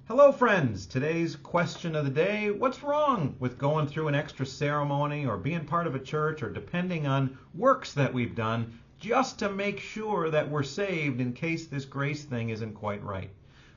Hello friends! Today's question of the day: what's wrong with going through an extra ceremony or being part of a church or depending on works that we've done just to make sure that we're saved in case this grace thing isn't quite right?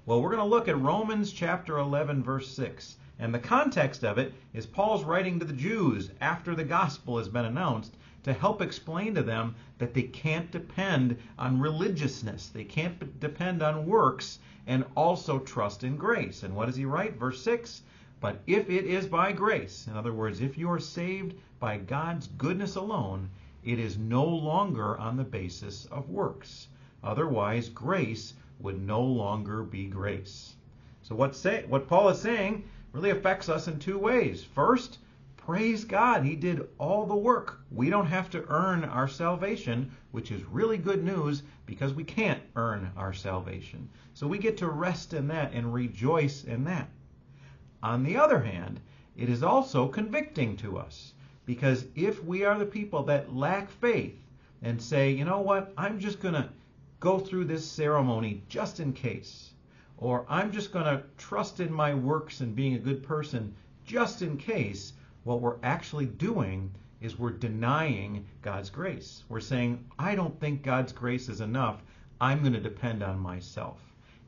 Well, we're going to look at Romans chapter 11 verse 6. And the context of it is Paul's writing to the Jews after the gospel has been announced to help explain to them that they can't depend on religiousness. They can't depend on works and also trust in grace. And what does he write? Verse 6, but if it is by grace, in other words, if you are saved by God's goodness alone, it is no longer on the basis of works. Otherwise, grace would no longer be grace. So what Paul is saying really affects us in two ways. First, praise God, he did all the work. We don't have to earn our salvation, which is really good news because we can't earn our salvation. So we get to rest in that and rejoice in that. On the other hand, it is also convicting to us, because if we are the people that lack faith and say, you know what, I'm just going to go through this ceremony just in case, or I'm just going to trust in my works and being a good person just in case, what we're actually doing is we're denying God's grace. We're saying, I don't think God's grace is enough. I'm going to depend on myself.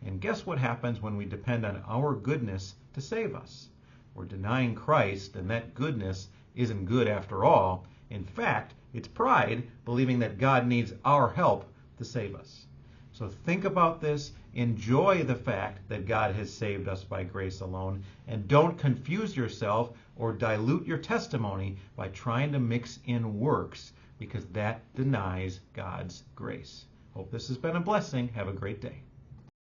And guess what happens when we depend on our goodness to save us? We're denying Christ, and that goodness isn't good after all. In fact, it's pride, believing that God needs our help to save us. So think about this. Enjoy the fact that God has saved us by grace alone, and don't confuse yourself or dilute your testimony by trying to mix in works, because that denies God's grace. Hope this has been a blessing. Have a great day.